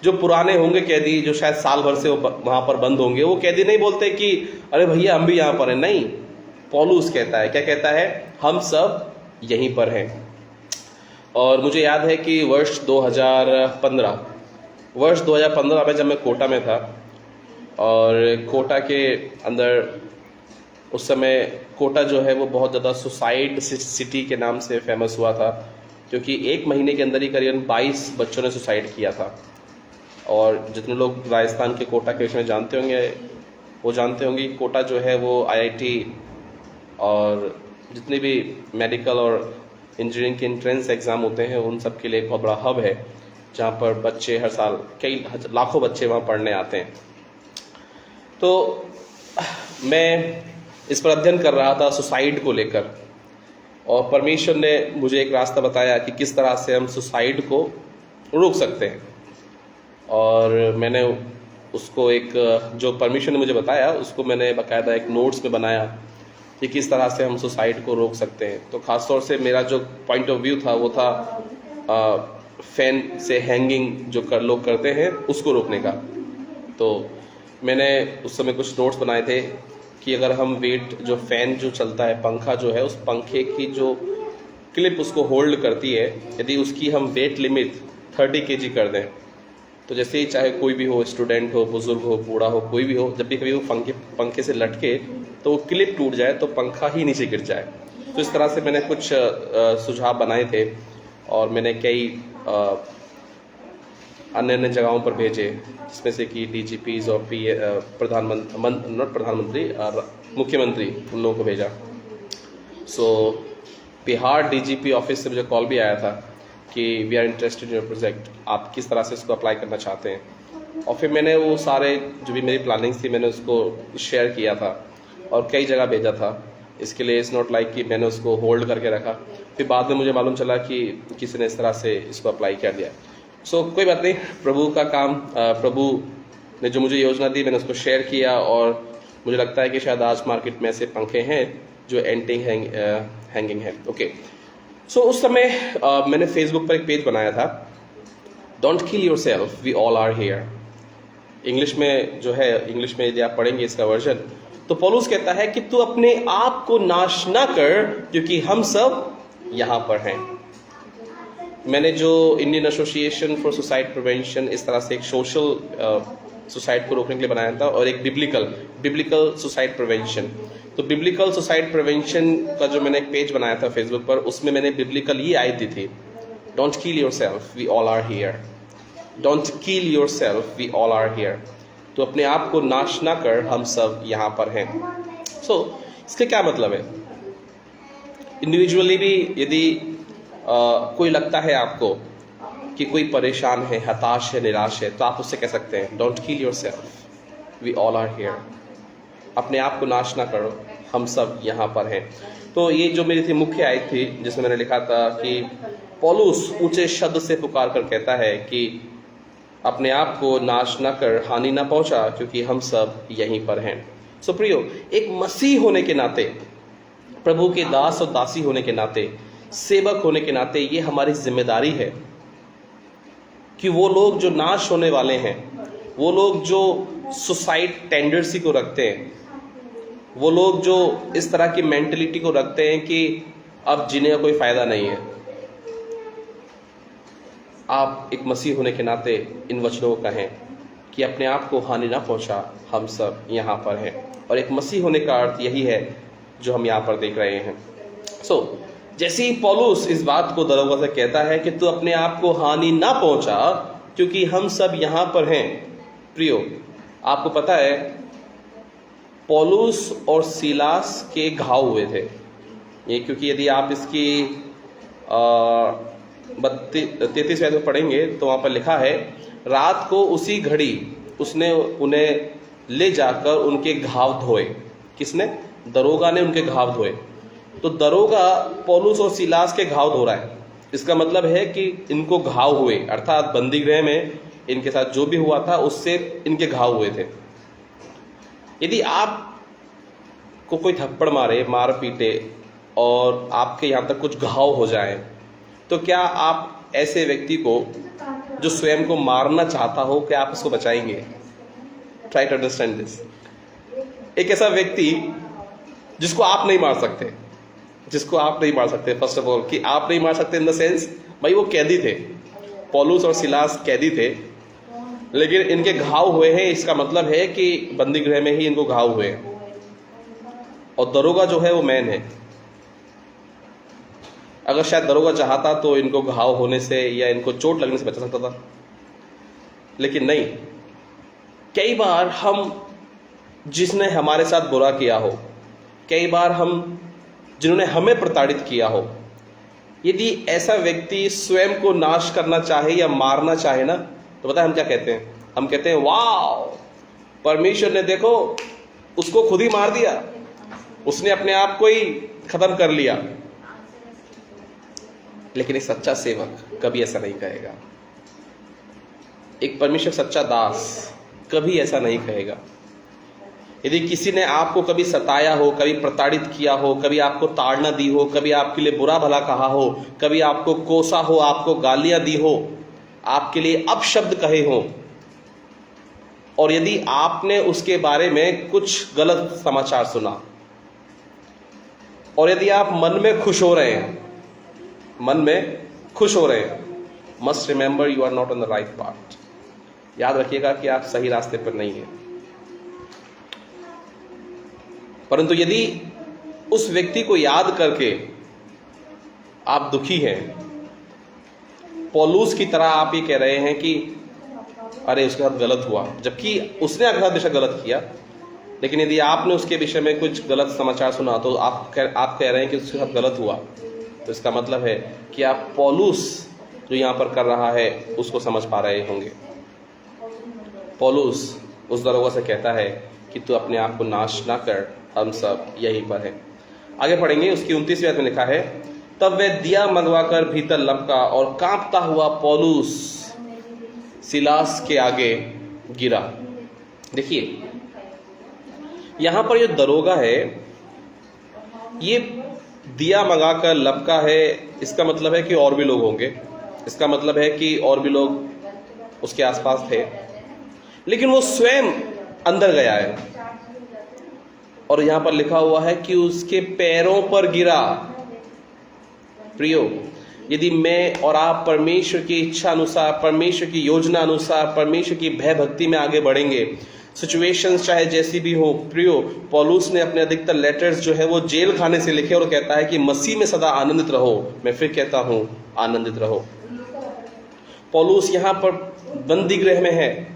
Speaker 1: जो पुराने होंगे कैदी, जो शायद साल भर से वहां पर बंद होंगे, वो कैदी नहीं बोलते कि अरे भैया हम भी यहां पर हैं। नहीं, पौलुस कहता है, क्या कहता है? हम सब यहीं पर हैं। और मुझे याद है कि वर्ष 2015 में जब मैं कोटा में था, और कोटा के अंदर उस समय कोटा जो है वो बहुत ज़्यादा सुसाइड सिटी के नाम से फेमस हुआ था, क्योंकि 1 महीने के अंदर ही करीबन 22 बच्चों ने सुसाइड किया था। और जितने लोग राजस्थान के कोटा के विषय में जानते होंगे, वो जानते होंगे कि कोटा जो है वो IIT और जितने भी मेडिकल और इंजीनियरिंग के एंट्रेंस एग्ज़ाम होते हैं, उन सब के लिए एक बहुत बड़ा हब है, जहाँ पर बच्चे हर साल कई लाखों बच्चे वहाँ पढ़ने आते हैं। तो मैं इस पर अध्ययन कर रहा था सुसाइड को लेकर, और परमेश्वर ने मुझे एक रास्ता बताया कि किस तरह से हम सुसाइड को रोक सकते हैं। और मैंने उसको एक, जो परमेश्वर ने मुझे बताया, उसको मैंने बाकायदा एक नोट्स में बनाया कि किस तरह से हम सुसाइड को रोक सकते हैं। तो ख़ासतौर से मेरा जो पॉइंट ऑफ व्यू था वो था फैन से हैंगिंग जो लोग करते हैं, उसको रोकने का। तो मैंने उस समय कुछ नोट्स बनाए थे कि अगर हम वेट, जो फैन जो चलता है, पंखा जो है, उस पंखे की जो क्लिप उसको होल्ड करती है, यदि उसकी हम वेट लिमिट 30 kg कर दें, तो जैसे ही चाहे कोई भी हो, स्टूडेंट हो, बुजुर्ग हो, बूढ़ा हो, कोई भी हो, जब भी कभी वो पंखे से लटके तो वो क्लिप टूट जाए तो पंखा ही नीचे गिर जाए। तो इस तरह से मैंने कुछ सुझाव बनाए थे, और मैंने कई अन्य अन्य जगहों पर भेजे, जिसमें से कि DGPs और मुख्यमंत्री, उन लोगों को भेजा। सो बिहार DGP ऑफिस से मुझे कॉल भी आया था कि we are interested in your project, आप किस तरह से इसको अप्लाई करना चाहते हैं। और फिर मैंने वो सारे जो भी मेरी प्लानिंग्स थी, मैंने उसको शेयर किया था और कई जगह भेजा था। इसके लिए इट्स नॉट लाइक कि मैंने उसको होल्ड करके रखा, फिर बाद में मुझे मालूम चला कि किसी ने इस तरह से इसको अप्लाई कर दिया। सो कोई बात नहीं, प्रभु का काम, प्रभु ने जो मुझे योजना दी, मैंने उसको शेयर किया, और मुझे लगता है कि शायद आज मार्केट में ऐसे पंखे हैं जो हैंगिंग है। ओके, सो उस समय मैंने फेसबुक पर एक पेज बनाया था, don't kill yourself, we all are here. English में जो है, इंग्लिश में यदि आप पढ़ेंगे इसका वर्जन, तो पौलुस कहता है कि तू अपने आप को नाश ना कर, क्योंकि हम सब यहाँ पर हैं। मैंने जो Indian association for suicide prevention, इस तरह से एक सोशल सुसाइड को रोकने के लिए बनाया था, और एक बिब्लिकल सुसाइड प्रिवेंशन। तो बिब्लिकल सुसाइड प्रिवेंशन का जो मैंने एक पेज बनाया था फेसबुक पर, उसमें मैंने बिब्लिकल ये आयत दी थी, don't kill yourself, we all are here. Don't kill yourself, we all are here. तो अपने आप को नाश ना कर, हम सब यहाँ पर हैं। सो इसके क्या मतलब है? इंडिविजुअली भी यदि कोई लगता है आपको कि कोई परेशान है, हताश है, निराश है, तो आप उससे कह सकते हैं don't kill yourself, we all are here. अपने आप को नाश ना करो, हम सब यहाँ पर हैं। तो ये जो मेरी थी मुख्य आयत थी, जिसमें मैंने लिखा था कि पौलुस ऊंचे शब्द से पुकार कर कहता है कि अपने आप को नाश ना कर, हानि ना पहुंचा, क्योंकि हम सब यहीं पर हैं। सो प्रियो, एक मसीह होने के नाते, प्रभु के दास और दासी होने के नाते, सेवक होने के नाते, ये हमारी जिम्मेदारी है कि वो लोग जो नाश होने वाले हैं, वो लोग जो सुसाइड टेंडेंसी को रखते हैं, वो लोग जो इस तरह की मेंटलिटी को रखते हैं कि अब जीने का कोई फायदा नहीं है, आप एक मसीह होने के नाते इन वचनों को कहें कि अपने आप को हानि ना पहुंचा, हम सब यहाँ पर हैं। और एक मसीह होने का अर्थ यही है जो हम यहाँ पर देख रहे हैं। सो जैसे ही पौलुस इस बात को दरोगा से कहता है कि तू अपने आप को हानि ना पहुंचा, क्योंकि हम सब यहां पर हैं। प्रियो, आपको पता है पौलुस और सीलास के घाव हुए थे ये, क्योंकि यदि आप इसकी 33 में पढ़ेंगे तो वहां पर लिखा है, रात को उसी घड़ी उसने उन्हें ले जाकर उनके घाव धोए। किसने? दरोगा ने उनके घाव धोए। तो दरोगा पौलुस और सीलास के घाव धो रहा है। इसका मतलब है कि इनको घाव हुए, अर्थात बंदी गृह में इनके साथ जो भी हुआ था उससे इनके घाव हुए थे। यदि आप को कोई थप्पड़ मारे, मार पीटे और आपके यहाँ तक कुछ घाव हो जाए, तो क्या आप ऐसे व्यक्ति को जो स्वयं को मारना चाहता हो, क्या आप उसको बचाएंगे? Try to understand this. एक ऐसा व्यक्ति जिसको आप नहीं मार सकते, फर्स्ट ऑफ ऑल कि आप नहीं मार सकते इन द सेंस, भाई वो कैदी थे, पौलुस और सीलास कैदी थे, लेकिन इनके घाव हुए हैं। इसका मतलब है कि बंदी गृह में ही इनको घाव हुए, और दरोगा जो है वो मैन है। अगर शायद दरोगा चाहता तो इनको घाव होने से या इनको चोट लगने से बचा सकता था, लेकिन नहीं। कई बार हम जिसने हमारे साथ बुरा किया हो, कई बार हम जिन्होंने हमें प्रताड़ित किया हो, यदि ऐसा व्यक्ति स्वयं को नाश करना चाहे या मारना चाहे ना, तो पता है हम क्या कहते हैं? हम कहते हैं वाह, परमेश्वर ने देखो उसको खुद ही मार दिया, उसने अपने आप को ही खत्म कर लिया। लेकिन एक सच्चा सेवक कभी ऐसा नहीं कहेगा। एक परमेश्वर सच्चा दास कभी ऐसा नहीं कहेगा। यदि किसी ने आपको कभी सताया हो, कभी प्रताड़ित किया हो, कभी आपको ताड़ना दी हो, कभी आपके लिए बुरा भला कहा हो, कभी आपको कोसा हो, आपको गालियां दी हो, आपके लिए अपशब्द कहे हो, और यदि आपने उसके बारे में कुछ गलत समाचार सुना, और यदि आप मन में खुश हो रहे हैं, must remember you are not on the right path. याद रखिएगा कि आप सही रास्ते पर नहीं हैं। परंतु यदि उस व्यक्ति को याद करके आप दुखी हैं, पौलुस की तरह आप ये कह रहे हैं कि अरे उसके साथ गलत हुआ, जबकि उसने आपके साथ बेशक गलत किया, लेकिन यदि आपने उसके विषय में कुछ गलत समाचार सुना तो आप कह रहे हैं कि उसके साथ गलत हुआ, तो इसका मतलब है कि आप पौलुस जो यहाँ पर कर रहा है उसको समझ पा रहे होंगे। पौलुस उस दरोगा से कहता है कि तू अपने आप को नाश ना कर, हम सब यहीं पर हैं। आगे पढ़ेंगे, उसकी 29वीं आयत में लिखा है, तब वह दिया मंगवाकर भीतर लपका और कांपता हुआ पौलुस सीलास के आगे गिरा। देखिए यहां पर जो दरोगा है ये दिया मंगाकर लपका है, इसका मतलब है कि और भी लोग होंगे, इसका मतलब है कि और भी लोग उसके आसपास थे, लेकिन वो स्वयं अंदर गया है, और यहां पर लिखा हुआ है कि उसके पैरों पर गिरा। प्रियो, यदि मैं और आप परमेश्वर की इच्छा अनुसार, परमेश्वर की योजना अनुसार, परमेश्वर की भय भक्ति में आगे बढ़ेंगे, सिचुएशंस चाहे जैसी भी हो। प्रियो, पौलुस ने अपने अधिकतर लेटर्स जो है वो जेल खाने से लिखे, और कहता है कि मसीह में सदा आनंदित रहो। मैं फिर कहता हूं, आनंदित रहो। पौलुस यहां पर बंदी गृह में है,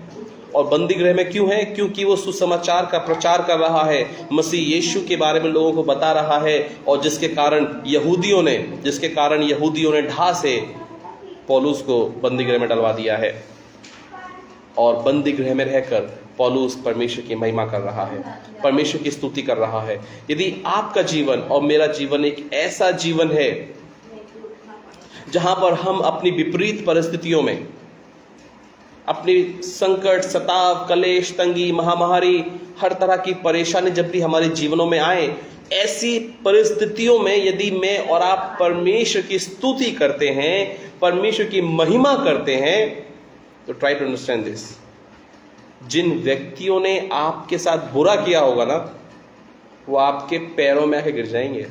Speaker 1: और बंदी गृह में क्यों है? क्योंकि वो सुसमाचार का प्रचार कर रहा है, मसीह यीशु के बारे में लोगों को बता रहा है, और जिसके कारण यहूदियों ने ढा से पौलुस को बंदी गृह में डलवा दिया है। और बंदी गृह में रहकर पौलुस परमेश्वर की महिमा कर रहा है, परमेश्वर की स्तुति कर रहा है। यदि आपका जीवन और मेरा जीवन एक ऐसा जीवन है जहां पर हम अपनी विपरीत परिस्थितियों में, अपनी संकट, सताव, कलेश, तंगी, महामारी, हर तरह की परेशानी जब भी हमारे जीवनों में आए, ऐसी परिस्थितियों में यदि मैं और आप परमेश्वर की स्तुति करते हैं, परमेश्वर की महिमा करते हैं, तो ट्राई टू अंडरस्टैंड दिस। जिन व्यक्तियों ने आपके साथ बुरा किया होगा ना, वो आपके पैरों में आके गिर जाएंगे।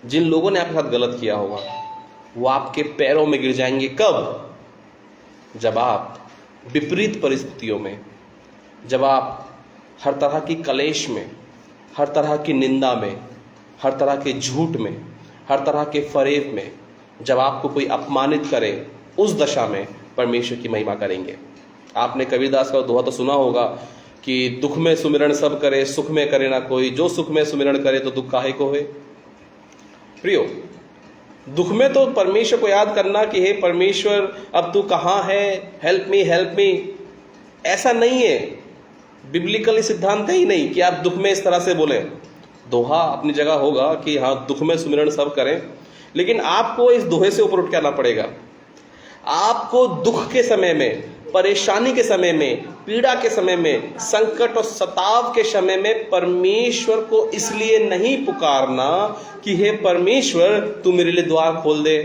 Speaker 1: जिन लोगों ने आपके साथ गलत किया होगा वो आपके पैरों में गिर जाएंगे। कब? जब आप विपरीत परिस्थितियों में, जब आप हर तरह की कलेश में, हर तरह की निंदा में, हर तरह के झूठ में, हर तरह के फरेब में, जब आपको कोई अपमानित करे, उस दशा में परमेश्वर की महिमा करेंगे। आपने कबीरदास का दोहा तो सुना होगा कि दुख में सुमिरन सब करे, सुख में करे ना कोई, जो सुख में सुमिरन करे तो दुख काहे को है। प्रियो, दुख में तो परमेश्वर को याद करना कि हे परमेश्वर अब तू कहाँ है, हेल्प मी। ऐसा नहीं है, बिब्लिकल सिद्धांत है ही नहीं कि आप दुख में इस तरह से बोले। दोहा अपनी जगह होगा कि हाँ दुख में सुमिरन सब करें, लेकिन आपको इस दोहे से ऊपर उठ के आना पड़ेगा। आपको दुख के समय में, परेशानी के समय में, पीड़ा के समय में, संकट और सताव के समय में परमेश्वर को इसलिए नहीं पुकारना कि हे परमेश्वर तू मेरे लिए द्वार खोल दे।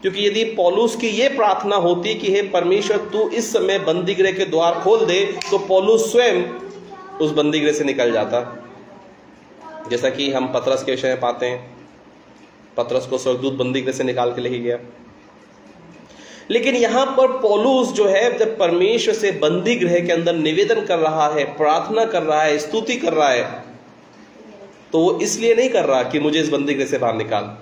Speaker 1: क्योंकि यदि पौलुस की यह प्रार्थना होती कि हे परमेश्वर तू इस समय बंदीगृह के द्वार खोल दे, तो पौलुस स्वयं उस बंदीगृह से निकल जाता। जैसा कि हम पतरस के विषय में पाते हैं, पतरस को स्वर्गदूत बंदीगृह से निकाल के ले गया। लेकिन यहां पर पौलुस जो है, जब परमेश्वर से बंदी गृह के अंदर निवेदन कर रहा है, प्रार्थना कर रहा है, स्तुति कर रहा है, तो वो इसलिए नहीं कर रहा कि मुझे इस बंदी गृह से बाहर निकाल।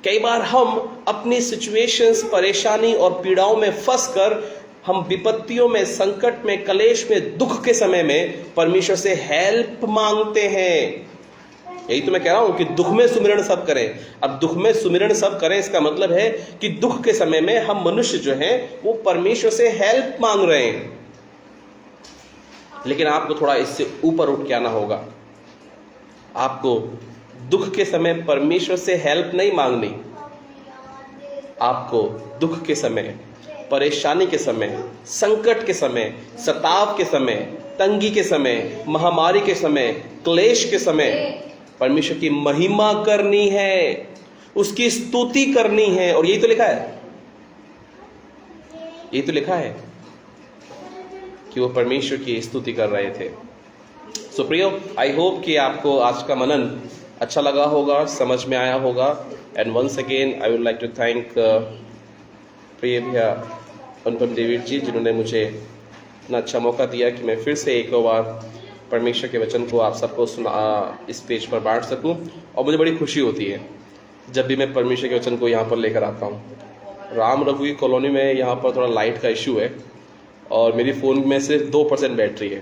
Speaker 1: कई बार हम अपनी सिचुएशंस, परेशानी और पीड़ाओं में फंसकर हम विपत्तियों में, संकट में, कलेश में, दुख के समय में परमेश्वर से हेल्प मांगते हैं। यही तो मैं कह रहा हूं कि दुख में सुमिरन सब करें। अब दुख में सुमिरन सब करें, इसका मतलब है कि दुख के समय में हम मनुष्य जो हैं वो परमेश्वर से हेल्प मांग रहे हैं। लेकिन आपको थोड़ा इससे ऊपर उठ के आना होगा। आपको दुख के समय परमेश्वर से हेल्प नहीं मांगनी। आपको दुख के समय, परेशानी के समय, संकट के समय, सताव के समय, तंगी के समय, महामारी के समय, क्लेश के समय परमेश्वर की महिमा करनी है, उसकी स्तुति करनी है। और यही तो लिखा है, यही तो लिखा है कि वो परमेश्वर की स्तुति कर रहे थे। सो प्रियो, आई होप कि आपको आज का मनन अच्छा लगा होगा, समझ में आया होगा। And once again I would like to thank प्रिय भैया अनुपम डेविड जी, जिन्होंने मुझे इतना अच्छा मौका दिया कि मैं फिर से एक बार परमेश्वर के वचन को आप सबको इस पेज पर बांट सकूं। और मुझे बड़ी खुशी होती है जब भी मैं परमेश्वर के वचन को यहाँ पर लेकर आता हूँ। राम रघु की कॉलोनी में यहाँ पर थोड़ा लाइट का इशू है और मेरी फ़ोन में सिर्फ 2% बैटरी है।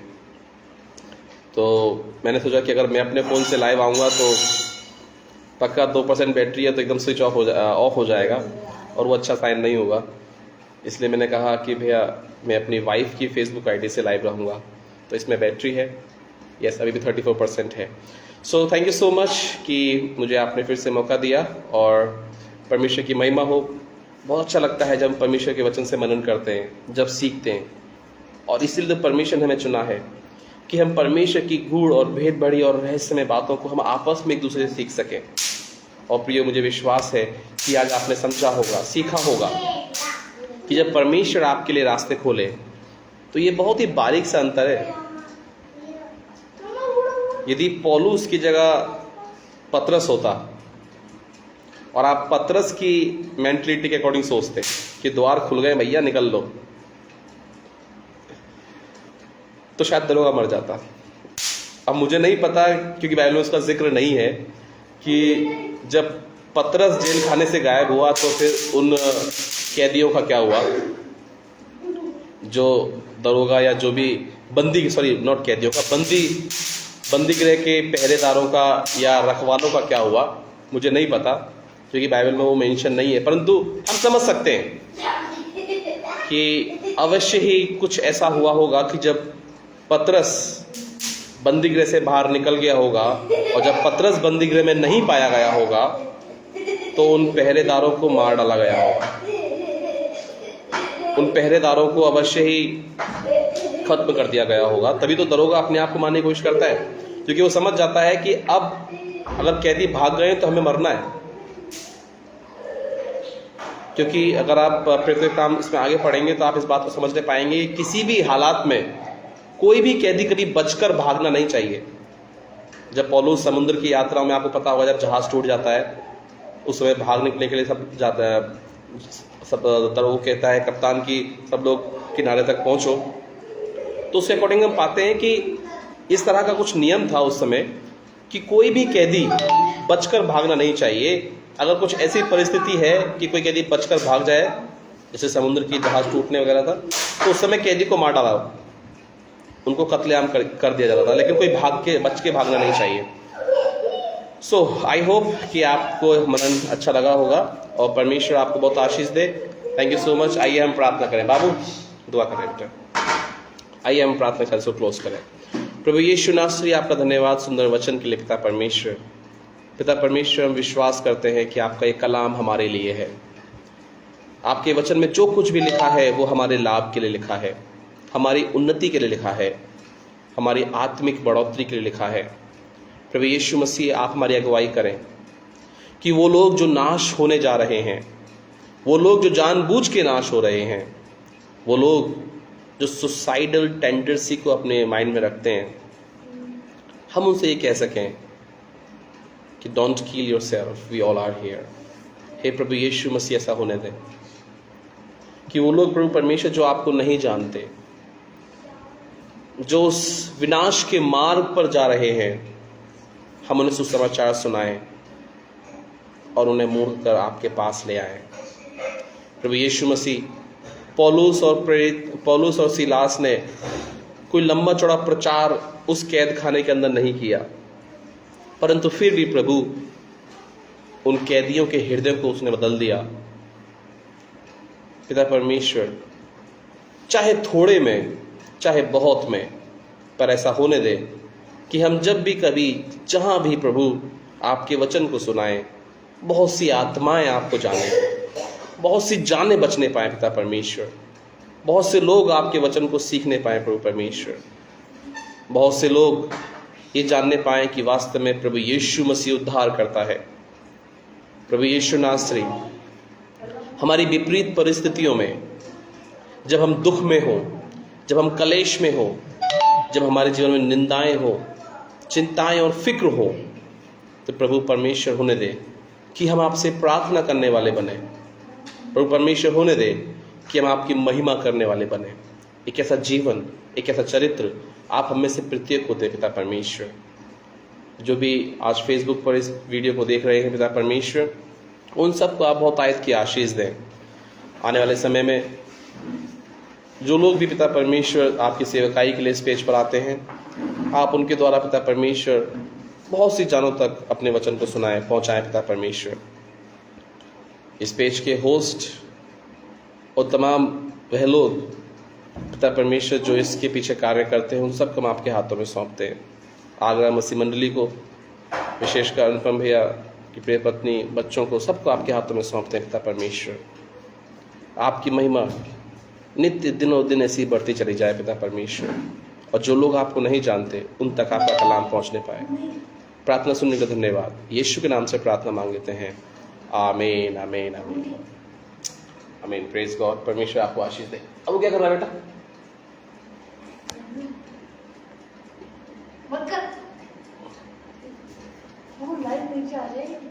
Speaker 1: तो मैंने सोचा कि अगर मैं अपने फ़ोन से लाइव आऊँगा तो पक्का 2% बैटरी है तो एकदम स्विच ऑफ हो जाएगा और वो अच्छा साइन नहीं होगा। इसलिए मैंने कहा कि भैया मैं अपनी वाइफ की फेसबुक आईडी से लाइव रहूँगा। तो इसमें बैटरी है, यस अभी भी 34% है। So thank you so much कि मुझे आपने फिर से मौका दिया और परमेश्वर की महिमा हो। बहुत अच्छा लगता है जब हम परमेश्वर के वचन से मनन करते हैं, जब सीखते हैं। और इसीलिए तो परमेश्वर ने हमें चुना है कि हम परमेश्वर की गूढ़ और भेद बड़ी और रहस्यमय बातों को हम आपस में एक दूसरे से सीख सकें। और प्रियो, मुझे विश्वास है कि आज आपने समझा होगा, सीखा होगा कि जब परमेश्वर आपके लिए रास्ते खोले तो ये बहुत ही बारीक सा अंतर है। यदि पौलुस की जगह पतरस होता और आप पतरस की मेंटलिटी के अकॉर्डिंग सोचते कि द्वार खुल गए भैया निकल लो, तो शायद दरोगा मर जाता। अब मुझे नहीं पता, क्योंकि बाइबल में उसका जिक्र नहीं है कि जब पतरस जेल खाने से गायब हुआ तो फिर उन कैदियों का क्या हुआ, जो दरोगा या जो भी बंदी, सॉरी नॉट कैदियों का, बंदी गृह के पहरेदारों का या रखवालों का क्या हुआ, मुझे नहीं पता, क्योंकि बाइबल में वो मेंशन नहीं है। परंतु हम समझ सकते हैं कि अवश्य ही कुछ ऐसा हुआ होगा कि जब पतरस बंदीगृह से बाहर निकल गया होगा और जब पतरस बंदीगृह में नहीं पाया गया होगा तो उन पहरेदारों को मार डाला गया होगा। उन पहरेदारों को अवश्य ही खत्म कर दिया गया होगा। तभी तो दरोगा अपने आप को मारने की कोशिश करता है, क्योंकि वो समझ जाता है कि अब अगर कैदी भाग गए तो हमें मरना है। क्योंकि अगर आप प्रत्येक काम इसमें आगे पढ़ेंगे तो आप इस बात को समझने पाएंगे, किसी भी हालात में कोई भी कैदी कभी बचकर भागना नहीं चाहिए। जब पौलुस समुद्र की यात्रा में, आपको पता होगा, जब जहाज टूट जाता है उस समय भाग निकलने के लिए सब जाता है, सब वो कहता है कप्तान की सब लोग किनारे तक पहुंचो। तो उसके अकॉर्डिंग हम पाते हैं कि इस तरह का कुछ नियम था उस समय कि कोई भी कैदी बचकर भागना नहीं चाहिए। अगर कुछ ऐसी परिस्थिति है कि कोई कैदी बचकर भाग जाए, जैसे समुद्र की जहाज टूटने वगैरह था, तो उस समय कैदी को मार डाला, उनको कत्लेआम कर दिया जाता था, लेकिन कोई बच के भागना नहीं चाहिए। सो आई होप कि आपको मनन अच्छा लगा होगा और परमेश्वर आपको बहुत आशीष दे। Thank you so much. आइए हम प्रार्थना करें। बाबू दुआ करें बेटा। आइए हम प्रार्थना करें, सो क्लोज करें। प्रभु यीशु नासरी, आपका धन्यवाद सुंदर वचन के लिए पिता परमेश्वर। पिता परमेश्वर, हम विश्वास करते हैं कि आपका ये कलाम हमारे लिए है। आपके वचन में जो कुछ भी लिखा है वो हमारे लाभ के लिए लिखा है, हमारी उन्नति के लिए लिखा है, हमारी आत्मिक बढ़ोतरी के लिए लिखा है। प्रभु यीशु मसीह, आप हमारी अगुवाई करें कि वो लोग जो नाश होने जा रहे हैं, वो लोग जो जानबूझ के नाश हो रहे हैं, वो लोग जो सुसाइडल टेंडेंसी को अपने माइंड में रखते हैं, हम उनसे ये कह सकें कि don't kill yourself, we all are here. हे प्रभु यीशु मसीह, ऐसा होने दें कि वो लोग प्रभु परमेश्वर जो आपको नहीं जानते, जो उस विनाश के मार्ग पर जा रहे हैं, हम उन्हें सुसमाचार सुनाएं और उन्हें मोड़ कर आपके पास ले आएं। प्रभु यीशु मसीह, पौलुस और सीलास ने कोई लंबा चौड़ा प्रचार उस कैद खाने के अंदर नहीं किया, परंतु फिर भी प्रभु उन कैदियों के हृदय को उसने बदल दिया। पिता परमेश्वर, चाहे थोड़े में चाहे बहुत में, पर ऐसा होने दे कि हम जब भी कभी जहां भी प्रभु आपके वचन को सुनाएं, बहुत सी आत्माएं आपको जाने, बहुत सी जानें बचने पाए पिता परमेश्वर। बहुत से लोग आपके वचन को सीखने पाए प्रभु परमेश्वर। बहुत से लोग ये जानने पाए कि वास्तव में प्रभु यीशु मसीह उद्धार करता है। प्रभु यीशु नासरी, हमारी विपरीत परिस्थितियों में, जब हम दुख में हो, जब हम कलेश में हो, जब हमारे जीवन में निंदाएं हो, चिंताएं और फिक्र हो, तो प्रभु परमेश्वर होने दे कि हम आपसे प्रार्थना करने वाले बने। प्रभु परमेश्वर होने दे कि हम आपकी महिमा करने वाले बने। एक ऐसा जीवन, एक ऐसा चरित्र आप हमें से प्रत्येक होते पिता परमेश्वर। जो भी आज फेसबुक पर इस वीडियो को देख रहे हैं पिता परमेश्वर, उन सबको आप बहुत आयत की आशीष दें। आने वाले समय में जो लोग भी पिता परमेश्वर आपकी सेवकाई के लिए इस पेज पर आते हैं, आप उनके द्वारा पिता परमेश्वर बहुत सी जानों तक अपने वचन को सुनाएं, पहुंचाएं पिता परमेश्वर। इस पेज के होस्ट और तमाम वह लोग पिता परमेश्वर जो इसके पीछे कार्य करते हैं, उन सबको हम आपके हाथों में सौंपते हैं। आगरा मसीह मंडली को, विशेषकर अनुपम भैया की प्रिय पत्नी, बच्चों को, सबको आपके हाथों में सौंपते हैं पिता परमेश्वर। आपकी महिमा नित्य दिनों दिन ऐसी बढ़ती चली जाए पिता परमेश्वर, और जो लोग आपको नहीं जानते उन तक आपका कलाम पहुंचने पाए। प्रार्थना सुनने का धन्यवाद। यीशु के नाम से प्रार्थना मांग लेते हैं। आमीन, आमीन, आमीन, आमीन। Praise God. परमेश्वर आपको आशीष दे। अब क्या कर रहा है बेटा?
Speaker 2: मत कर, वो लाइट नीचे आ जाएगी।